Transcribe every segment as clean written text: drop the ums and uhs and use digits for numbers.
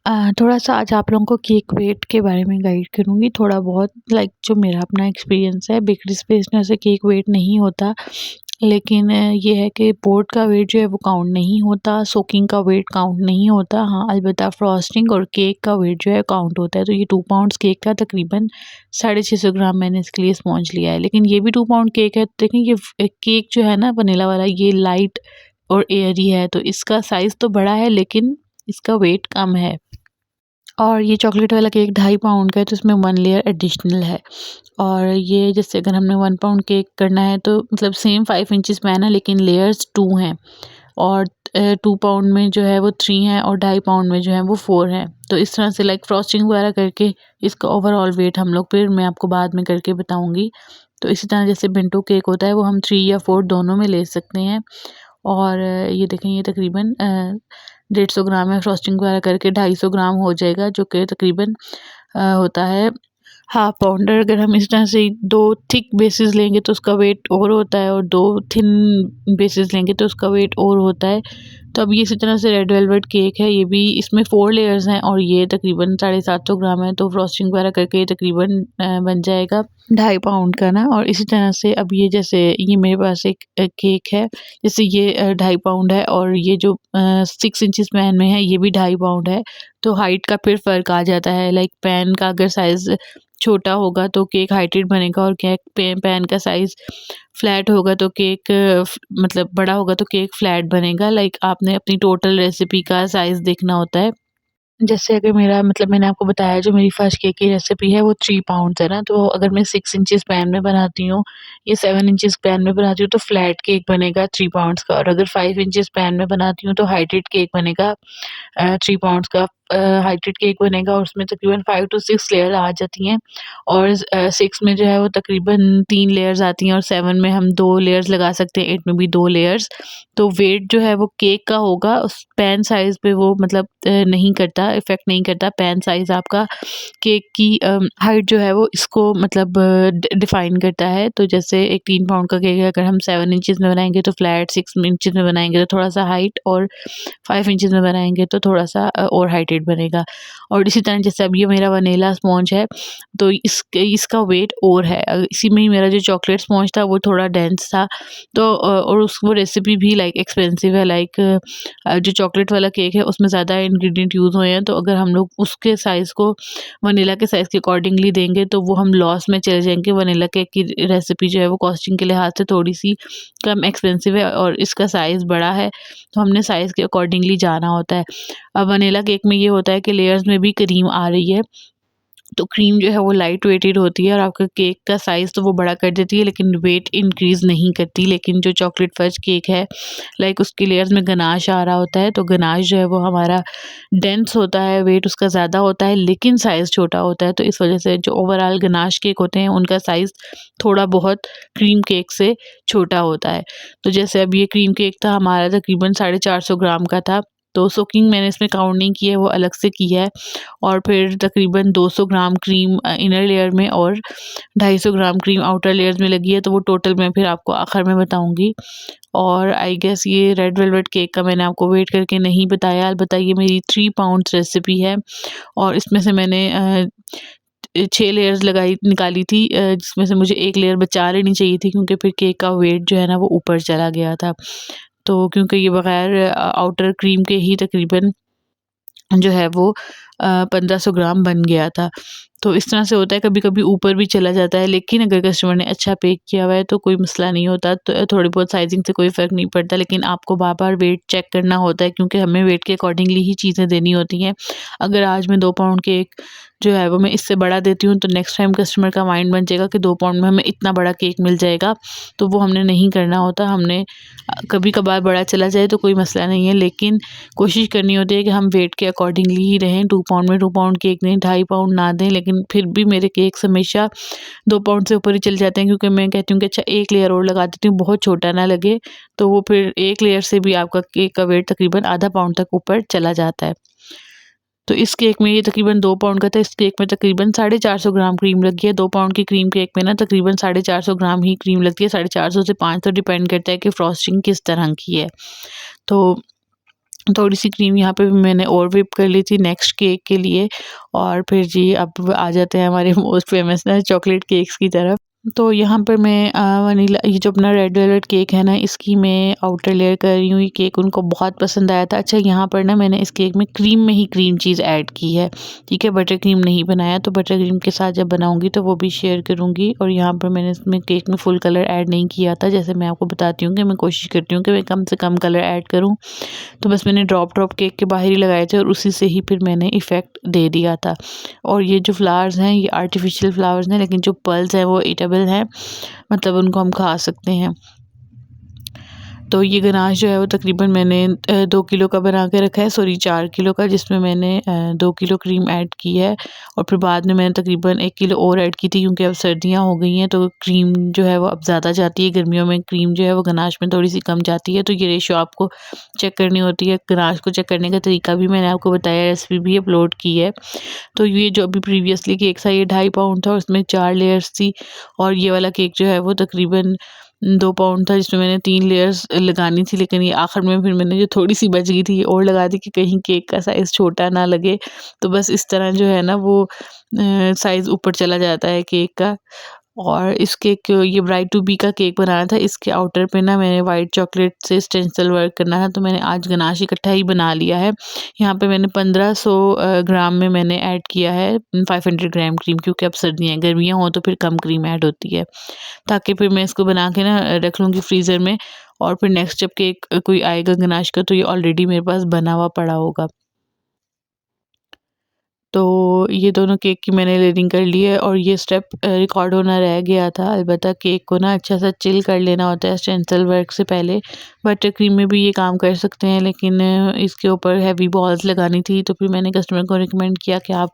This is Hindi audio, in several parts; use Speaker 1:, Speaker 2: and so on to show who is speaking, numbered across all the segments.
Speaker 1: थोड़ा-सा आज आप लोगों को केक वेट के बारे में गाइड करूँगी, थोड़ा बहुत जो मेरा अपना एक्सपीरियंस है। बेकरीज़ पे इस तरह से केक वेट नहीं होता, लेकिन ये है कि बोर्ड का वेट जो है वो काउंट नहीं होता, सोकिंग का वेट काउंट नहीं होता। हाँ, अलबत्ता फ्रॉस्टिंग और केक का वेट जो है काउंट होता है। तो ये 2 पाउंड्स केक का तकरीबन 650 ग्राम मैंने इसके लिए स्पॉन्ज लिया है। लेकिन ये भी 2 पाउंड केक है, तो देखें ये केक जो है ना वनीला वाला, ये लाइट और एयरी है, तो इसका साइज़ तो बड़ा है लेकिन इसका वेट कम है। और ये चॉकलेट वाला केक 2.5 पाउंड का है, तो इसमें 1 लेयर एडिशनल है। और ये जैसे अगर हमने 1 पाउंड केक करना है तो मतलब सेम 5 इंचेस पैन है लेकिन लेयर्स 2 हैं। और 2 पाउंड में जो है वो 3 हैं और 2.5 पाउंड में जो है वो 4 हैं। तो इस तरह से फ्रॉस्टिंग वगैरह करके इसका ओवरऑल वेट हम लोग फिर मैं आपको बाद में करके बताऊँगी। तो इसी तरह जैसे बिंटो केक होता है वो हम 3 या 4 दोनों में ले सकते हैं। और ये देखें ये तकरीबन 150 ग्राम है, फ्रॉस्टिंग वगैरह करके 250 ग्राम हो जाएगा, जो कि तकरीबन होता है हाफ पाउंडर। अगर हम इस तरह से 2 थिक बेसेस लेंगे तो उसका वेट और होता है, और 2 थिन बेसेस लेंगे तो उसका वेट और होता है। तो अब ये इसी तरह से रेड वेलवेट केक है, ये भी इसमें 4 लेयर्स हैं और ये तकरीबन 750 ग्राम है। तो फ्रॉस्टिंग वगैरह करके ये तकरीबन बन जाएगा 2.5 पाउंड का ना। और इसी तरह से अब ये जैसे ये मेरे पास एक केक है, जैसे ये 2.5 पाउंड है और ये जो 6 इंचेस पैन में है ये भी 2.5 पाउंड है। तो हाइट का फिर फ़र्क आ जाता है, पैन का अगर साइज़ छोटा होगा तो केक हाइटेड बनेगा, और केक पैन का साइज़ फ्लैट होगा तो केक मतलब बड़ा होगा तो केक फ्लैट बनेगा। आपने अपनी टोटल रेसिपी का साइज़ देखना होता है। जैसे अगर मेरा मैंने आपको बताया जो मेरी फर्स्ट केक की रेसिपी है वो 3 पाउंड्स है ना, तो अगर मैं 6 इंचेस पैन में बनाती हूँ, ये 7 इंचेस पैन में बनाती हूँ तो फ्लैट केक बनेगा 3 पाउंड्स का, और अगर 5 इंचेस पैन में बनाती हूँ तो हाइटेड केक बनेगा 3 पाउंड्स का हाइटेड केक बनेगा, और उसमें तकरीबन 5 टू 6 लेयर आ जाती हैं। और 6 में जो है वो तकरीबन 3 लेयर्स आती हैं, और 7 में हम 2 लेयर्स लगा सकते हैं, 8 में भी 2 लेयर्स। तो वेट जो है वो केक का होगा, उस पैन साइज़ पे वो नहीं करता, इफ़ेक्ट नहीं करता। पैन साइज़ आपका केक की हाइट जो है वो इसको डिफ़ाइन करता है। तो जैसे एक 3 पाउंड का केक है, अगर हम 7 इंचेस में बनाएँगे तो फ्लैट, 6 इंचेस में बनाएँगे तो थोड़ा-सा हाइट, और 5 इंचेस में बनाएँगे तो थोड़ा-सा और हाइटेड बनेगा। और इसी तरह जैसे अब ये मेरा वनीला स्पॉन्ज है, तो इसका वेट और है। इसी में ही मेरा जो चॉकलेट स्पॉन्ज था वो थोड़ा डेंस था। तो और वो रेसिपी भी एक्सपेंसिव है, जो चॉकलेट वाला केक है उसमें ज़्यादा इंग्रीडिएंट यूज़ हुए हैं, तो अगर हम लोग उसके साइज़ को वनीला के साइज़ के अकॉर्डिंगली देंगे तो वो हम लॉस में चले जाएँगे। वनीला केक की रेसिपी जो है वो कॉस्टिंग के लिहाज से थोड़ी-सी कम एक्सपेंसिव है, और इसका साइज़ बड़ा है, तो हमने साइज़ के अकॉर्डिंगली जाना होता है। अब वनीला केक में ये होता है कि लेयर्स में भी क्रीम आ रही है, तो क्रीम जो है वो लाइट वेटेड होती है और आपका केक का साइज़ तो वो बड़ा कर देती है लेकिन वेट इंक्रीज़ नहीं करती। लेकिन जो चॉकलेट फज केक है, उसकी लेयर्स में गनाश आ रहा होता है, तो गनाश जो है वो हमारा डेंस होता है, वेट उसका ज़्यादा होता है लेकिन साइज़ छोटा होता है। तो इस वज़ह से जो ओवरऑल गनाश केक होते हैं उनका साइज़ थोड़ा बहुत क्रीम केक से छोटा होता है। तो जैसे अब ये क्रीम केक था हमारा तकरीबन 450 ग्राम का था, तो सोकिंग मैंने इसमें काउंट नहीं की है, वो अलग से की है। और फिर तकरीबन 200 ग्राम क्रीम इनर लेयर में और 250 ग्राम क्रीम आउटर लेयर्स में लगी है, तो वो टोटल मैं फिर आपको आखिर में बताऊँगी। और आई गेस ये रेड वेलवेट केक का मैंने आपको वेट करके नहीं बताया, अलबत्ता ये मेरी 3 पाउंड्स रेसिपी है, और इसमें से मैंने 6 लेयर्स निकाली थी, जिसमें से मुझे 1 लेयर बचा लेनी चाहिए थी क्योंकि फिर केक का वेट जो है ना वो ऊपर चला गया था। तो क्योंकि ये बगैर आउटर क्रीम के ही तकरीबन जो है वो 1500 ग्राम बन गया था। तो इस तरह से होता है, कभी-कभी ऊपर भी चला जाता है, लेकिन अगर कस्टमर ने अच्छा पे किया हुआ है तो कोई मसला नहीं होता। तो थोड़ी बहुत साइज़िंग से कोई फ़र्क नहीं पड़ता, लेकिन आपको बार-बार वेट चेक करना होता है क्योंकि हमें वेट के अकॉर्डिंगली ही चीज़ें देनी होती हैं। अगर आज मैं 2 पाउंड केक जो है वो मैं इससे बड़ा देती हूँ, तो नेक्स्ट टाइम कस्टमर का माइंड बन जाएगा कि 2 पाउंड में हमें इतना बड़ा केक मिल जाएगा, तो वो हमने नहीं करना होता। हमने कभी-कभार बड़ा चला जाए तो कोई मसला नहीं है, लेकिन कोशिश करनी होती है कि हम वेट के अकॉर्डिंगली ही रहें। 2 पाउंड में 2 पाउंड केक दें, 2.5 पाउंड ना दें, लेकिन फिर भी मेरे केक्स हमेशा 2 पाउंड से ऊपर ही चले जाते हैं क्योंकि मैं कहती हूँ कि अच्छा 1 लेयर और लगा देती हूँ, बहुत छोटा ना लगे, तो वो फिर 1 लेयर से भी आपका केक का वेट तकरीबन आधा पाउंड तक ऊपर चला जाता है। तो इस केक में ये तकरीबन 2 पाउंड का था, इस केक में तकरीबन 450 ग्राम क्रीम लगी है। 2 पाउंड की क्रीम केक में ना तकरीबन 450 ग्राम ही क्रीम लगती है, 450 से 500 डिपेंड करता है कि फ्रॉस्टिंग किस तरह की है। तो थोड़ी-सी क्रीम यहाँ पे भी मैंने और व्हिप कर ली थी नेक्स्ट केक के लिए। और फिर जी अब आ जाते हैं हमारे मोस्ट फेमस ना चॉकलेट केक्स की तरफ। तो यहाँ पर मैं वनीला ये जो अपना रेड वेलवेट केक है ना, इसकी मैं आउटर लेयर कर रही हूँ। ये केक उनको बहुत पसंद आया था। अच्छा, यहाँ पर ना मैंने इस केक में क्रीम में ही क्रीम चीज़ ऐड की है, ठीक है, बटर क्रीम नहीं बनाया। तो बटर क्रीम के साथ जब बनाऊँगी तो वो भी शेयर करूँगी। और यहाँ पर मैंने इसमें केक में फुल कलर ऐड नहीं किया था। जैसे मैं आपको बताती हूँ कि मैं कोशिश करती हूँ कि मैं कम से कम कलर ऐड करूँ। तो बस मैंने ड्रॉप केक के बाहर ही लगाए थे और उसी से ही फिर मैंने इफ़ेक्ट दे दिया था। और ये जो फ्लावर्स हैं ये आर्टिफिशियल फ्लावर्स हैं, लेकिन जो पर्ल्स हैं वो ईटेबल हैं, मतलब उनको हम खा सकते हैं। तो ये गनाश जो है वो तकरीबन मैंने 2 किलो का बना के रखा है, सॉरी 4 किलो का, जिसमें मैंने 2 किलो क्रीम ऐड की है। और फिर बाद में मैंने तकरीबन 1 किलो और ऐड की थी, क्योंकि अब सर्दियाँ हो गई हैं तो क्रीम जो है वो अब ज़्यादा जाती है। गर्मियों में क्रीम जो है वो गनाश में थोड़ी-सी कम जाती है, तो ये रेशो आपको चेक करनी होती है। गनाश को चेक करने का तरीका भी मैंने आपको बताया, रेसिपी भी अपलोड की है। तो ये जो अभी प्रीवियसली केक था ये 2.5 पाउंड था, उसमें 4 लेयर्स थी। और ये वाला केक जो है वो तकरीबन 2 पाउंड था, जिसमें मैंने 3 लेयर्स लगानी थी, लेकिन ये आखिर में फिर मैंने जो थोड़ी-सी बच गई थी और लगा दी कि कहीं केक का साइज़ छोटा ना लगे। तो बस इस तरह जो है ना वो साइज़ ऊपर चला जाता है केक का। और इस केक को ये ब्राइड टू बी का केक बनाना था। इसके आउटर पे ना मैंने व्हाइट चॉकलेट से स्टेंसिल वर्क करना था, तो मैंने आज गनाश इकट्ठा ही बना लिया है। यहाँ पे मैंने 1500 ग्राम में मैंने ऐड किया है 500 ग्राम क्रीम, क्योंकि अब सर्दियाँ हैं, गर्मियाँ हों तो फिर कम क्रीम ऐड होती है। ताकि फिर मैं इसको बना के ना रख लूँगी फ्रीज़र में। और फिर नेक्स्ट जब केक कोई आएगा गनाश का तो ये ऑलरेडी मेरे पास बना हुआ पड़ा होगा। तो ये दोनों केक की मैंने लेयरिंग कर ली है और ये स्टेप रिकॉर्ड होना रह गया था। अलबत्ता केक को ना अच्छा सा चिल कर लेना होता है स्टेंसिल वर्क से पहले। बटर क्रीम में भी ये काम कर सकते हैं, लेकिन इसके ऊपर हेवी बॉल्स लगानी थी, तो फिर मैंने कस्टमर को रिकमेंड किया कि आप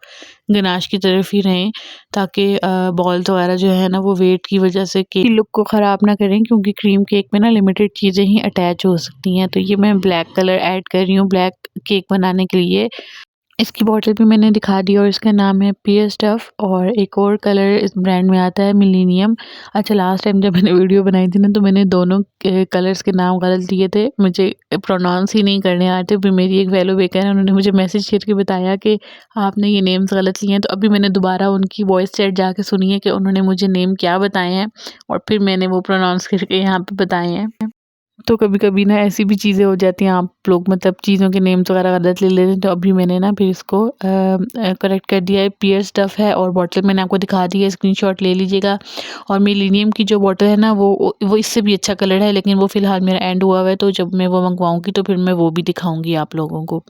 Speaker 1: गनाश की तरफ ही रहें, ताकि बॉल्स वगैरह जो है ना वो वेट की वजह से केक की लुक को ख़राब ना करें, क्योंकि क्रीम केक में ना लिमिटेड चीज़ें ही अटैच हो सकती हैं। तो ये मैं ब्लैक कलर ऐड कर रही हूँ ब्लैक केक बनाने के लिए। इसकी बॉटल भी मैंने दिखा दी और इसका नाम है पियर स्टफ़। और एक और कलर इस ब्रांड में आता है मिलेनियम। अच्छा, लास्ट टाइम जब मैंने वीडियो बनाई थी ना तो मैंने दोनों कलर्स के नाम गलत दिए थे, मुझे प्रोनाउंस ही नहीं करने आते। फिर मेरी एक फेलो बेकर है, उन्होंने मुझे मैसेज करके बताया कि आपने ये नेम्स गलत लिए हैं। तो अभी मैंने दोबारा उनकी वॉइस चैट जाके सुनी है कि उन्होंने मुझे नेम क्या बताए हैं और फिर मैंने वो प्रोनाउंस करके यहाँ पे बताए हैं। तो कभी-कभी ना ऐसी भी चीज़ें हो जाती हैं, आप लोग मतलब चीज़ों के नेम्स वगैरह गलत ले लेते हैं। तो अभी मैंने ना फिर इसको करेक्ट कर दिया है। पियर स्टफ़ है और बॉटल मैंने आपको दिखा दी है, स्क्रीनशॉट ले लीजिएगा। और मिलेनियम की जो बॉटल है ना वो इससे भी अच्छा कलर है, लेकिन वो फ़िलहाल मेरा एंड हुआ हुआ है, तो जब मैं वो मँगवाऊँगी तो फिर मैं वो भी दिखाऊँगी आप लोगों को।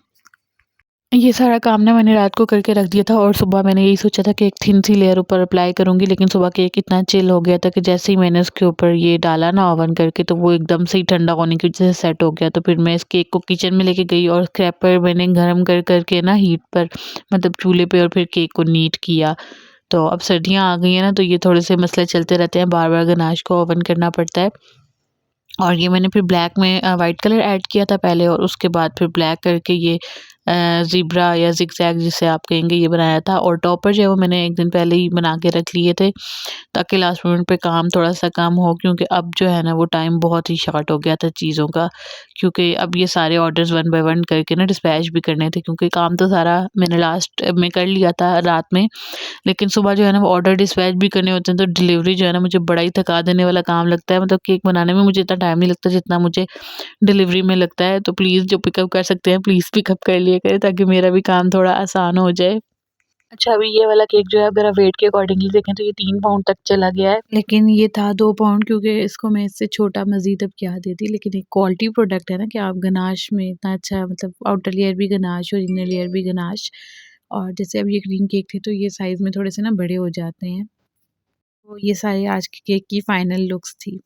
Speaker 1: ये सारा काम ना मैंने रात को करके रख दिया था और सुबह मैंने यही सोचा था कि एक थिन सी लेयर ऊपर अप्लाई करूँगी, लेकिन सुबह केक इतना चिल हो गया था कि जैसे ही मैंने उसके ऊपर ये डाला ना ओवन करके, तो वो एकदम से ही ठंडा होने की वजह से सेट हो गया। तो फिर मैं इस केक को किचन में लेके गई और क्रैपर मैंने गरम कर के ना हीट पर, मतलब चूल्हे पे, और फिर केक को नीट किया। तो अब सर्दियाँ आ गई हैं ना, तो ये थोड़े से मसले चलते रहते हैं, बार-बार गनाश को ओवन करना पड़ता है। और ये मैंने फिर ब्लैक में वाइट कलर ऐड किया था पहले, और उसके बाद फिर ब्लैक करके ये ज़ेब्रा या ज़िगज़ैग जिसे आप कहेंगे ये बनाया था। और टॉपर जो है वो मैंने एक दिन पहले ही बना के रख लिए थे, ताकि लास्ट मोमेंट पे काम थोड़ा-सा कम हो, क्योंकि अब जो है ना वो टाइम बहुत ही शॉर्ट हो गया था चीज़ों का। क्योंकि अब ये सारे ऑर्डर्स वन बाय वन करके ना डिस्पैच भी करने थे, क्योंकि काम तो सारा मैंने लास्ट में कर लिया था रात में। लेकिन सुबह जो है ना वो ऑर्डर डिस्पैच भी करने होते हैं, तो डिलीवरी जो है ना मुझे बड़ा ही थका देने वाला काम लगता है। मतलब केक बनाने में मुझे इतना टाइम नहीं लगता जितना मुझे डिलीवरी में लगता है। तो प्लीज़ जो पिकअप कर सकते हैं प्लीज़ पिकअप कर लिया करें, ताकि मेरा भी काम थोड़ा आसान हो जाए। अच्छा, अभी ये वाला केक जो है अगर आप वेट के अकॉर्डिंगली देखें तो ये 3 पाउंड तक चला गया है। लेकिन ये था 2 पाउंड, क्योंकि इसको मैं इससे छोटा मज़ीद अब क्या देती। लेकिन एक क्वालिटी प्रोडक्ट है ना कि आप गनाश में इतना अच्छा, मतलब आउटर लेयर भी गनाश और इनर लेयर भी गनाश। और जैसे अब ये क्रीम केक थे तो ये साइज़ में थोड़े से ना बड़े हो जाते हैं। तो ये सारे आज के केक की फाइनल लुक्स थी।